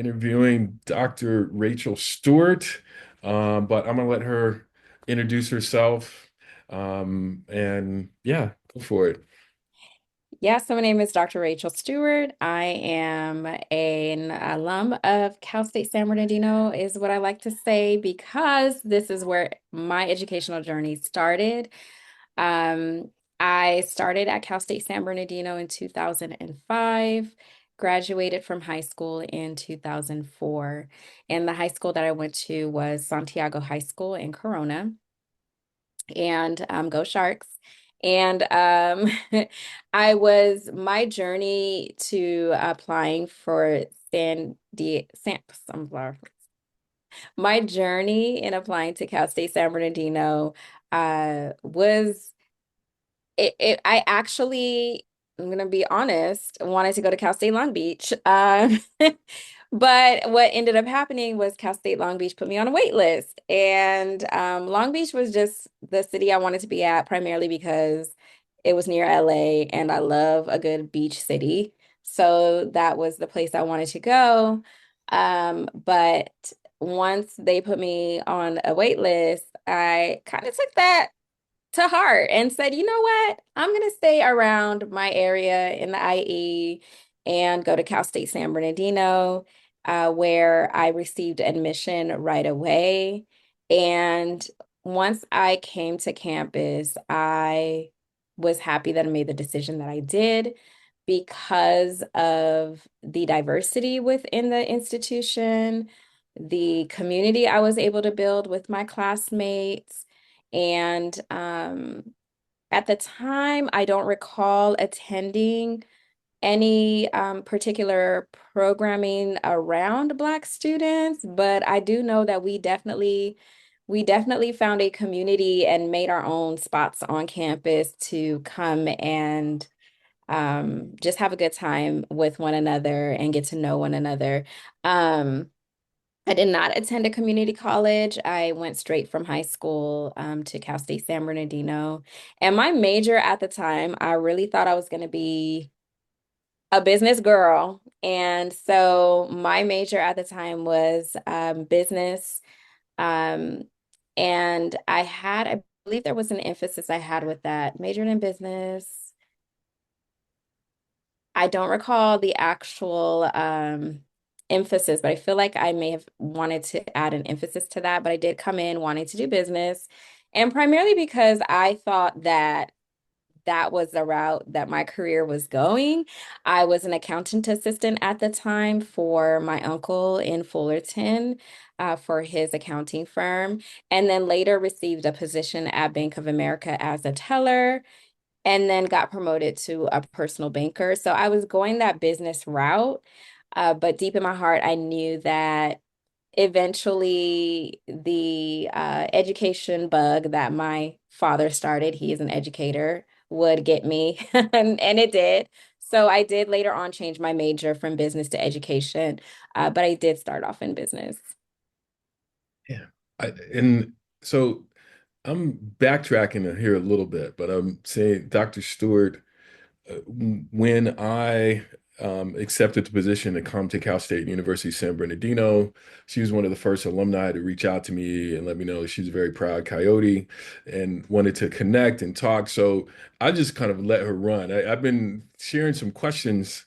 Interviewing Dr. Rachael Stewart, but I'm gonna let her introduce herself. And yeah, go for it. Yeah, so my name is Dr. Rachael Stewart. I am an alum of Cal State San Bernardino, is what I like to say, because this is where my educational journey started. Um, I started at Cal State San Bernardino in 2005, graduated from high school in 2004, and the high school that I went to was Santiago High School in Corona, and go Sharks. And I was my journey to applying for my journey in applying to Cal State San Bernardino was I actually, I'm gonna be honest, wanted to go to Cal State Long Beach. But what ended up happening was Cal State Long Beach put me on a wait list. And Long Beach was just the city I wanted to be at, primarily because it was near LA and I love a good beach city. So that was the place I wanted to go. But once they put me on a wait list, I kind of took that to heart and said, you know what? I'm going to stay around my area in the IE and go to Cal State San Bernardino, where I received admission right away. And once I came to campus, I was happy that I made the decision that I did because of the diversity within the institution, the community I was able to build with my classmates. And at the time, I don't recall attending any particular programming around Black students, but I do know that we definitely found a community and made our own spots on campus to come and just have a good time with one another and get to know one another. Um, I did not attend a community college. I went straight from high school to Cal State San Bernardino. And my major at the time, I really thought I was going to be a business girl. And so my major at the time was business. Um, and I believe there was an emphasis I had with that, majored in business. I don't recall the actual emphasis, but I feel like I may have wanted to add an emphasis to that. But I did come in wanting to do business, and primarily because I thought that that was the route that my career was going. I was an accountant assistant at the time for my uncle in Fullerton, for his accounting firm, and then later received a position at Bank of America as a teller and then got promoted to a personal banker. So I was going that business route, but deep in my heart, I knew that eventually the education bug that my father started, he is an educator, would get me, and it did. So I did later on change my major from business to education, but I did start off in business. Yeah. And so I'm backtracking here a little bit, but I'm saying Dr. Stewart, when I accepted the position to come to Cal State University San Bernardino, she was one of the first alumni to reach out to me and let me know she's a very proud Coyote and wanted to connect and talk. So I just kind of let her run. I've been sharing some questions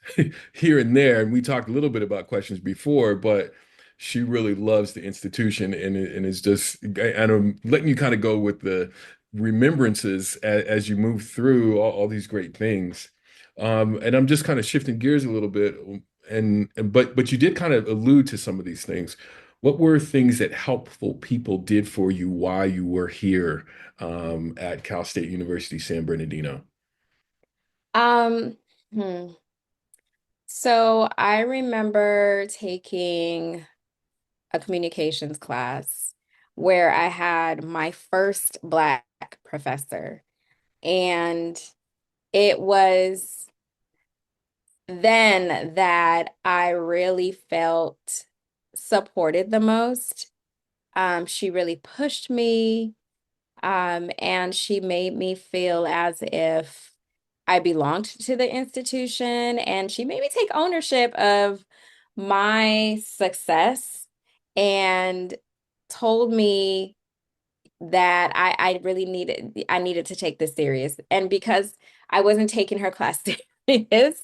here and there, and we talked a little bit about questions before, but she really loves the institution and is just, and I'm letting you kind of go with the remembrances as you move through all these great things. And I'm just kind of shifting gears a little bit, but you did kind of allude to some of these things. What were things that helpful people did for you while you were here at Cal State University San Bernardino? Um, hmm. So I remember taking a communications class where I had my first Black professor. And it was then that I really felt supported the most. She really pushed me, and she made me feel as if I belonged to the institution, and she made me take ownership of my success and told me that I really needed to take this serious. And because I wasn't taking her class serious,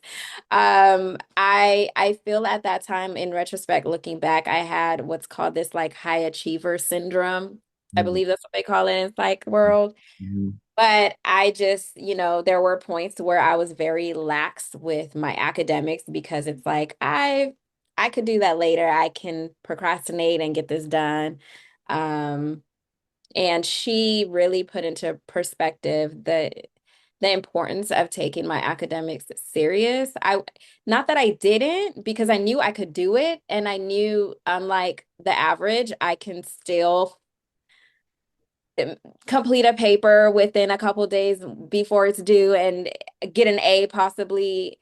I feel at that time, in retrospect, looking back, I had what's called this like high achiever syndrome. I Mhm. believe that's what they call it in psych world. Mhm. But I just, there were points where I was very lax with my academics because it's like I could do that later. I can procrastinate and get this done. Um, and she really put into perspective the importance of taking my academics serious. Not that I didn't, because I knew I could do it, and I knew, unlike the average, I can still um, complete a paper within a couple days before it's due and get an A possibly.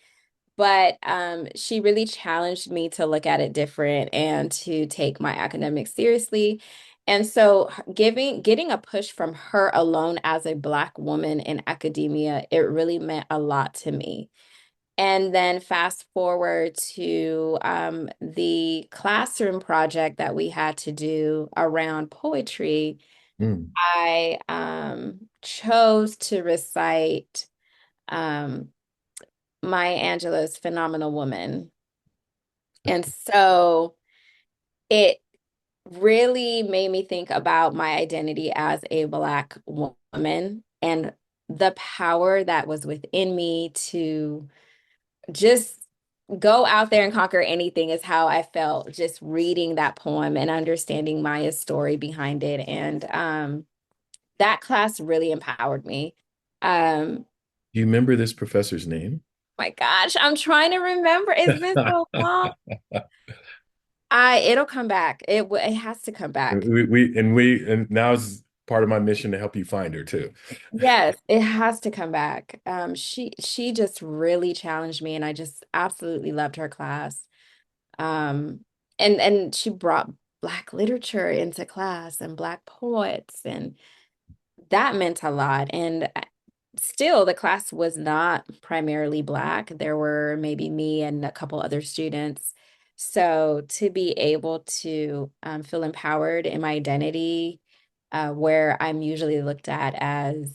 But she really challenged me to look at it different and to take my academics seriously. And so getting a push from her alone as a Black woman in academia, it really meant a lot to me. And then fast forward to the classroom project that we had to do around poetry. Mm. I chose to recite um, Maya Angelou's Phenomenal Woman. And so it really made me think about my identity as a Black woman and the power that was within me to just go out there and conquer anything is how I felt just reading that poem and understanding Maya's story behind it. And that class really empowered me. Um, Do you remember this professor's name? my gosh, I'm trying to remember. It's been so long. It'll come back. It has to come back. And now is part of my mission to help you find her too. Yes, it has to come back. She just really challenged me, and I just absolutely loved her class. Um, and she brought Black literature into class and Black poets, and that meant a lot. And still, the class was not primarily Black. There were maybe me and a couple other students. So to be able to feel empowered in my identity, where I'm usually looked at as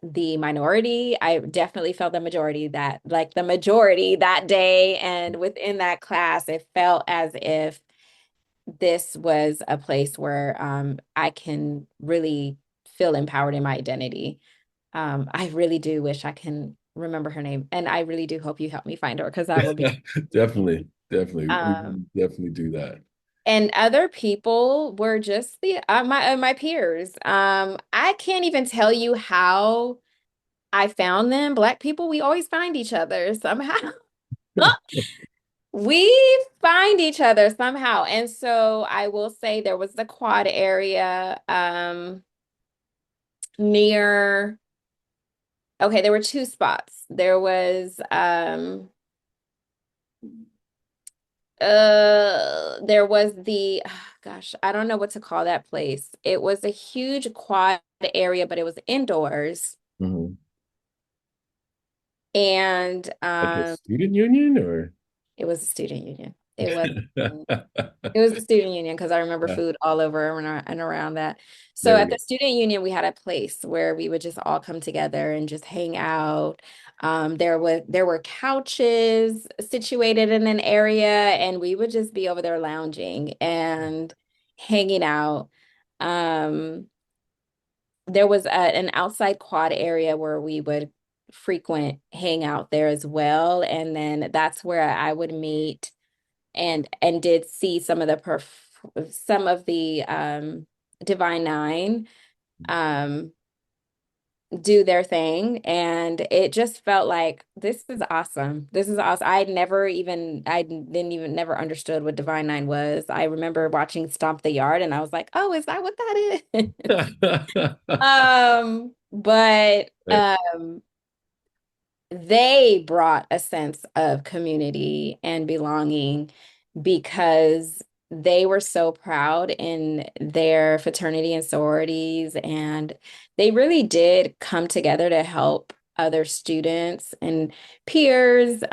the minority, I definitely felt the majority that day. And within that class, it felt as if this was a place where I can really feel empowered in my identity. I really do wish I can remember her name, and I really do hope you help me find her because that would be. Definitely, definitely. We Um, can definitely do that. and other people were just the my peers. I can't even tell you how I found them. Black people, we always find each other somehow. We find each other somehow. And so I will say there was the quad area near, okay, there were two spots. There was there was the gosh, I don't know what to call that place. It was a huge quad area, but it was indoors. Mhm. And Like a student union or it was a student union. It was the student union because I remember yeah, food all over and around that. So there we at go. the student union, we had a place where we would just all come together and just hang out. There were couches situated in an area, and we would just be over there lounging and hanging out. Um, there was an outside quad area where we would frequent hang out there as well, and then that's where I would meet and did see some of the Divine Nine um do their thing, and it just felt like this is awesome. This is awesome. I didn't even never understood what Divine Nine was. I remember watching Stomp the Yard and I was like, "Oh, is that what that is?" But Right. they brought a sense of community and belonging because they were so proud in their fraternity and sororities, and they really did come together to help. other students and peers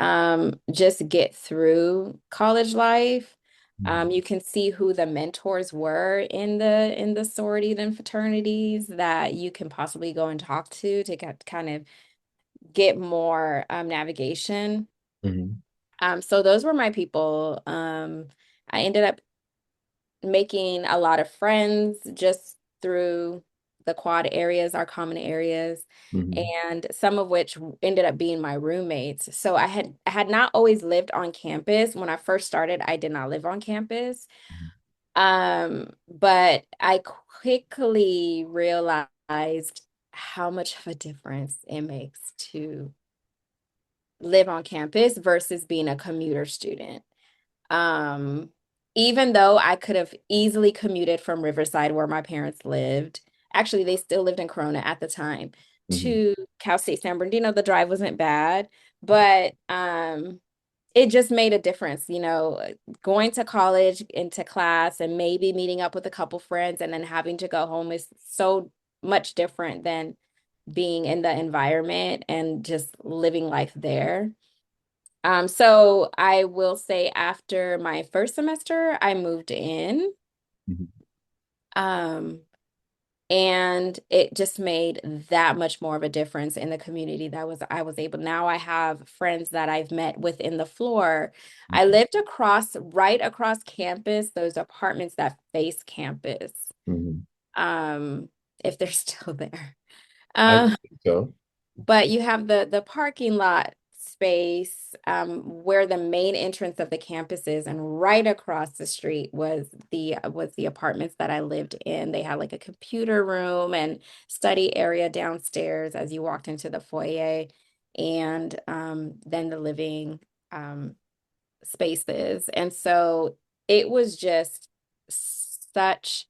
just get through college life. You can see who the mentors were in the sororities and fraternities that you can possibly go and talk to get, kind of get more navigation. Mhm. So those were my people. I ended up making a lot of friends just through the quad areas, our common areas, Mhm. and some of which ended up being my roommates. So I had not always lived on campus. When I first started, I did not live on campus. But I quickly realized how much of a difference it makes to live on campus versus being a commuter student. Um, Even though I could have easily commuted from Riverside, where my parents lived, actually, they still lived in Corona at the time, Mhm. to Cal State San Bernardino, the drive wasn't bad, but it just made a difference, going to college, into class, and maybe meeting up with a couple friends and then having to go home is so much different than being in the environment and just living life there. So I will say after my first semester, I moved in. Mhm. Um, and it just made that much more of a difference in the community that was I was able. Now I have friends that I've met within the floor. I Mhm. lived right across campus, those apartments that face campus. Mhm. Um, if they're still there. I Um, think so. But you have the parking lot space where the main entrance of the campus is, and right across the street was the apartments that I lived in. They had like a computer room and study area downstairs as you walked into the foyer, and then the living um, spaces. And so it was just such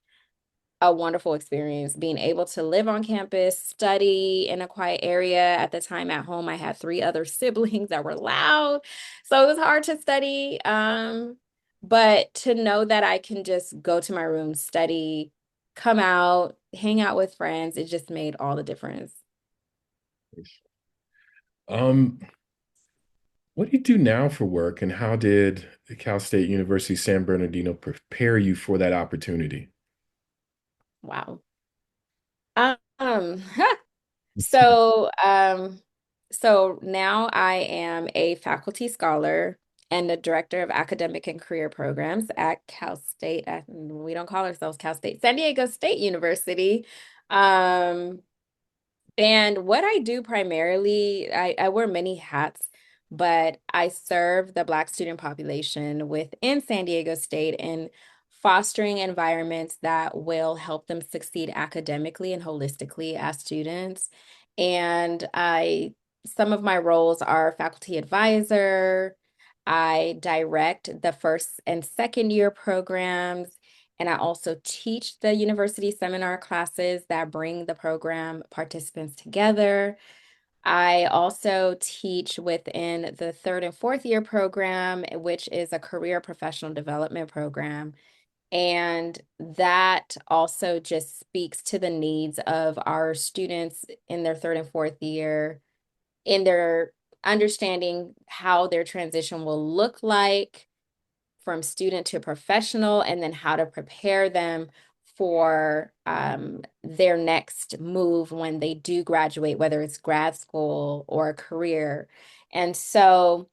a wonderful experience being able to live on campus, study in a quiet area. At the time at home, I had three other siblings that were loud, so it was hard to study. But to know that I can just go to my room, study, come out, hang out with friends, it just made all the difference. Um, what do you do now for work, and how did Cal State University San Bernardino prepare you for that opportunity? Wow. Um, So, so now I am a faculty scholar and the director of academic and career programs at Cal State. We don't call ourselves Cal State, San Diego State University. Um, and what I do primarily, I wear many hats, but I serve the Black student population within San Diego State in fostering environments that will help them succeed academically and holistically as students. And some of my roles are faculty advisor. I direct the first and second year programs, and I also teach the university seminar classes that bring the program participants together. I also teach within the third and fourth year program, which is a career professional development program. And that also just speaks to the needs of our students in their third and fourth year, in their understanding how their transition will look like from student to professional, and then how to prepare them for their next move when they do graduate, whether it's grad school or a career. And so,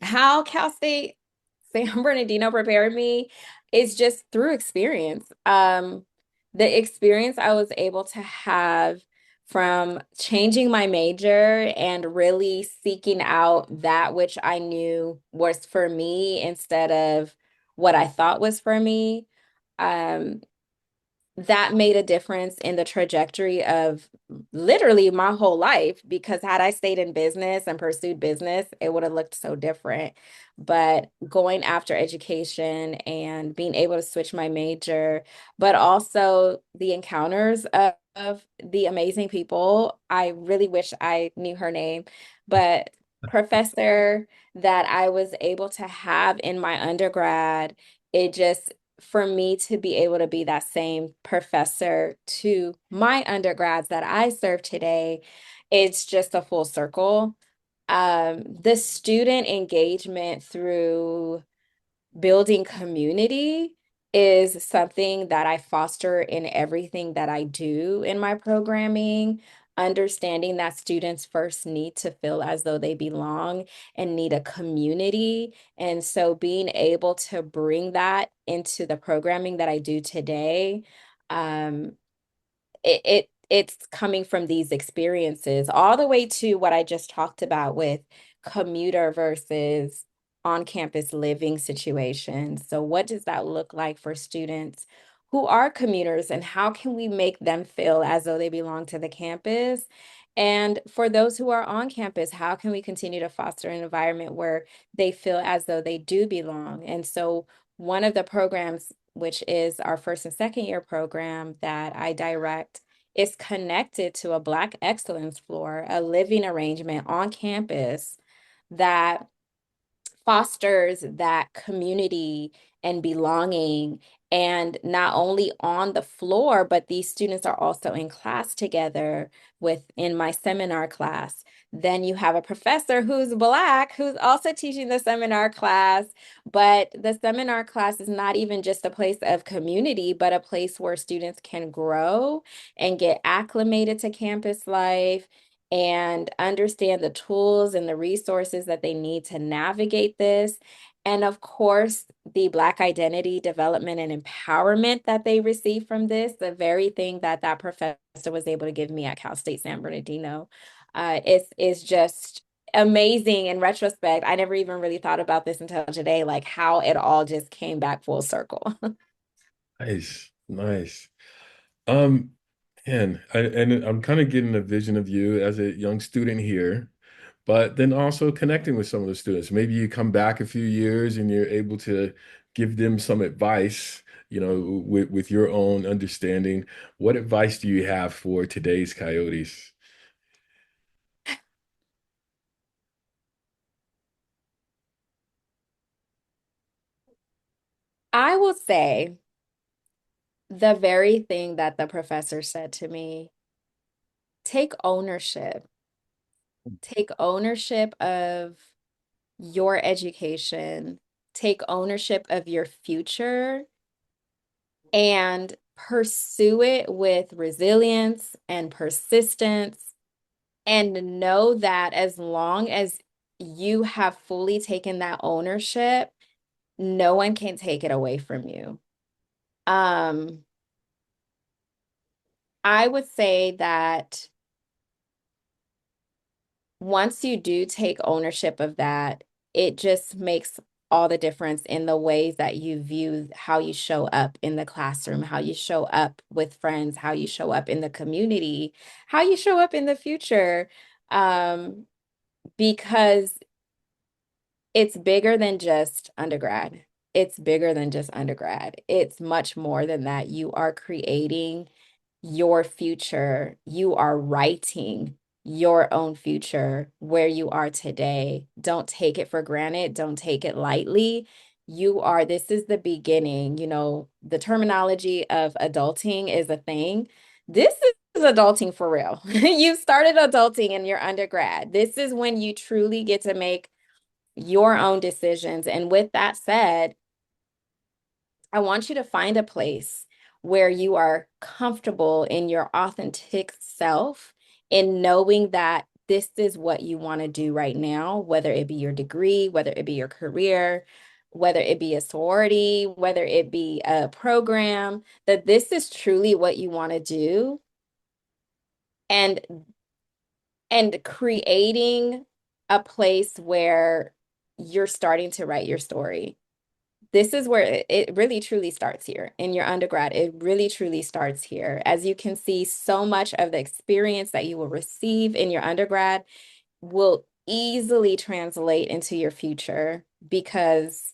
how Cal State San Bernardino prepared me is just through experience. The experience I was able to have from changing my major and really seeking out that which I knew was for me instead of what I thought was for me. Um, that made a difference in the trajectory of literally my whole life, because had I stayed in business and pursued business, it would have looked so different. But going after education and being able to switch my major, but also the encounters of the amazing people. I really wish I knew her name, but professor that I was able to have in my undergrad, it just for me to be able to be that same professor to my undergrads that I serve today, it's just a full circle. The student engagement through building community is something that I foster in everything that I do in my programming. Understanding that students first need to feel as though they belong and need a community. And so being able to bring that into the programming that I do today, um, it's coming from these experiences all the way to what I just talked about with commuter versus on-campus living situations. So what does that look like for students who are commuters, and how can we make them feel as though they belong to the campus? And for those who are on campus, how can we continue to foster an environment where they feel as though they do belong? And so one of the programs, which is our first and second year program that I direct, is connected to a Black excellence floor, a living arrangement on campus that fosters that community and belonging. And not only on the floor, but these students are also in class together within my seminar class. Then you have a professor who's Black, who's also teaching the seminar class. But the seminar class is not even just a place of community, but a place where students can grow and get acclimated to campus life and understand the tools and the resources that they need to navigate this. And of course, the Black identity development and empowerment that they receive from this, the very thing that that professor was able to give me at Cal State San Bernardino, is just amazing in retrospect. I never even really thought about this until today, like how it all just came back full circle. Nice, nice. Um, and I'm kind of getting a vision of you as a young student here, but then also connecting with some of the students. Maybe you come back a few years and you're able to give them some advice, with your own understanding. What advice do you have for today's Coyotes? I will say the very thing that the professor said to me: take ownership. Take ownership of your education, take ownership of your future, and pursue it with resilience and persistence. And know that as long as you have fully taken that ownership, no one can take it away from you. Um, I would say that once you do take ownership of that, it just makes all the difference in the ways that you view how you show up in the classroom, how you show up with friends, how you show up in the community, how you show up in the future. Um, because it's bigger than just undergrad. It's bigger than just undergrad. It's much more than that. You are creating your future. You are writing your own future where you are today. Don't take it for granted. Don't take it lightly. This is the beginning. The terminology of adulting is a thing. This is adulting for real. You started adulting in your undergrad. This is when you truly get to make your own decisions. And with that said, I want you to find a place where you are comfortable in your authentic self, in knowing that this is what you want to do right now, whether it be your degree, whether it be your career, whether it be a sorority, whether it be a program, that this is truly what you want to do. And creating a place where you're starting to write your story. This is where it really truly starts here in your undergrad. It really truly starts here. As you can see, so much of the experience that you will receive in your undergrad will easily translate into your future because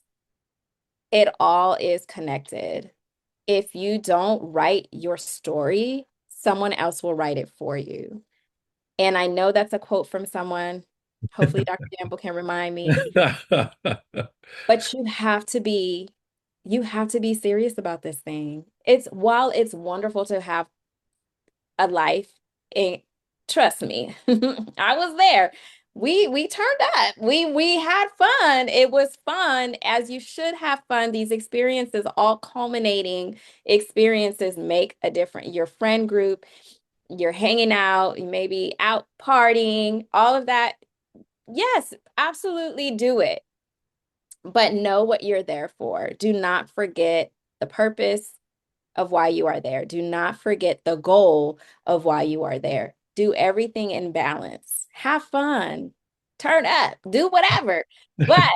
it all is connected. If you don't write your story, someone else will write it for you. And I know that's a quote from someone. Hopefully, Dr. Gamble can remind me. But you have to be serious about this thing. While it's wonderful to have a life in trust me. I was there. We turned up. We had fun. It was fun, as you should have fun. These experiences, all culminating experiences, make a difference. Your friend group, you're hanging out, you may be out partying, all of that. Yes, absolutely do it. But know what you're there for. Do not forget the purpose of why you are there. Do not forget the goal of why you are there. Do everything in balance. Have fun. Turn up. Do whatever. But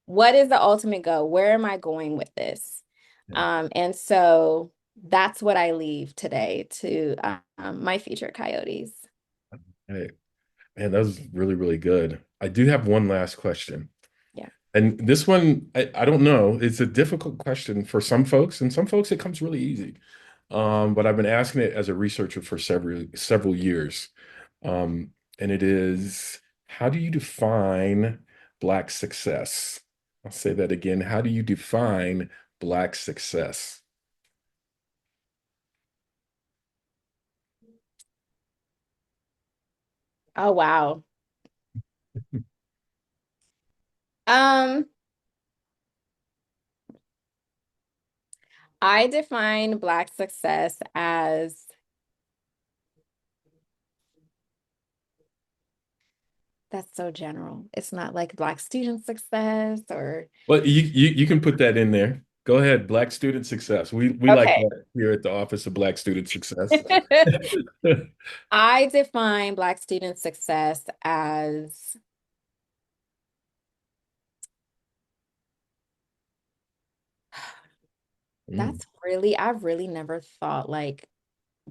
what is the ultimate goal? Where am I going with this? Yeah. And so that's what I leave today to my future Coyotes. Hey, man, that was really, really good. I do have one last question. Yeah. And this one, I don't know. It's a difficult question for some folks, and some folks it comes really easy. But I've been asking it as a researcher for several years. And it is, how do you define Black success? I'll say that again. How do you define Black success? Oh, wow. Um, I define Black success as that's so general. It's not like Black student success or Well, you can put that in there. Go ahead, Black student success. We like okay. that here at the Office of Black Student Success. I define Black student success as Mm, that's really, I've really never thought like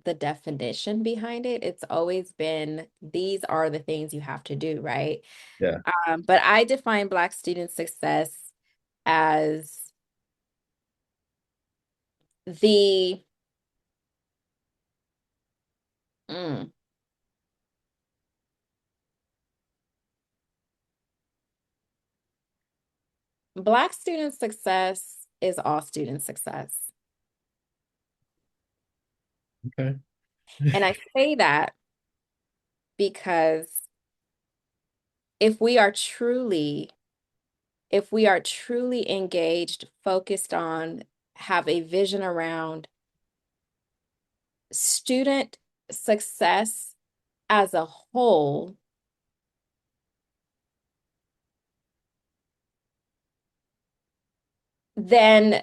the definition behind it. It's always been these are the things you have to do, right? yeah. But I define Black student success as the mm, Black student success is all student success. Okay. And I say that because if we are truly, if we are truly engaged, focused on, have a vision around student success as a whole, then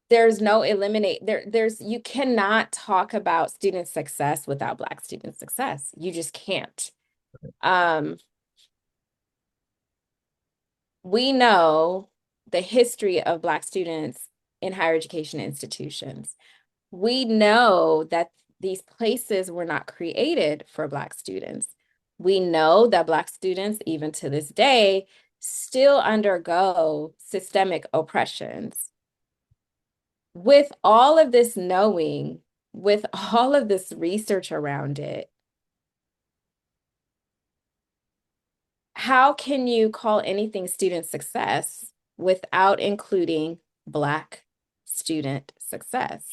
there's no eliminate there's you cannot talk about student success without Black student success. You just can't. Um, we know the history of Black students in higher education institutions. We know that these places were not created for Black students. We know that Black students, even to this day, still undergo systemic oppressions. With all of this knowing, with all of this research around it, how can you call anything student success without including Black student success?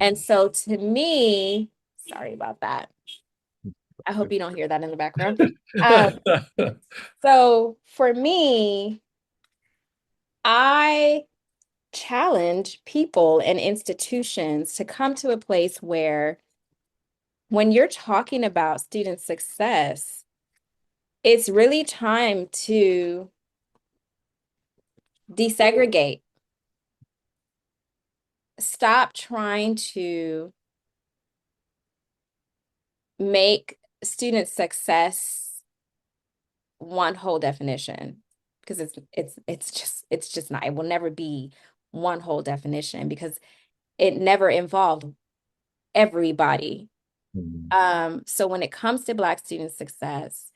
And so to me, sorry about that. I hope you don't hear that in the background. Um, so for me, I challenge people and institutions to come to a place where when you're talking about student success, it's really time to desegregate. Stop trying to make student success one whole definition because it's just not, it will never be one whole definition because it never involved everybody. Mm, So when it comes to Black student success,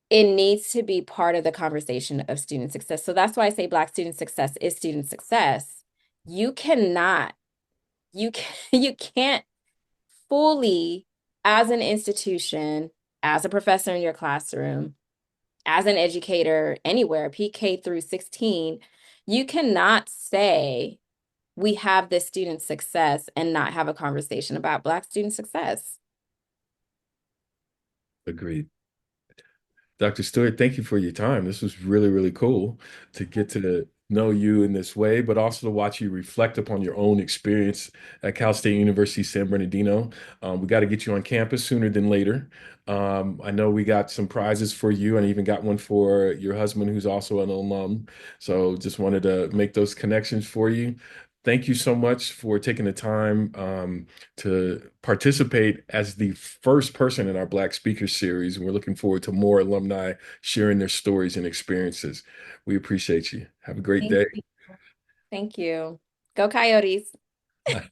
it needs to be part of the conversation of student success. So that's why I say Black student success is student success. You cannot, you can, you can't fully, as an institution, as a professor in your classroom, as an educator anywhere, PK through 16, you cannot say we have this student success and not have a conversation about Black student success. Agreed. Dr. Stewart, thank you for your time. This was really, really cool to get to know you in this way, but also to watch you reflect upon your own experience at Cal State University San Bernardino. We got to get you on campus sooner than later. I know we got some prizes for you and even got one for your husband, who's also an alum. So just wanted to make those connections for you. Thank you so much for taking the time to participate as the first person in our Black Speaker Series. And we're looking forward to more alumni sharing their stories and experiences. We appreciate you. Have a great Thank day. you. Thank you. Go Coyotes.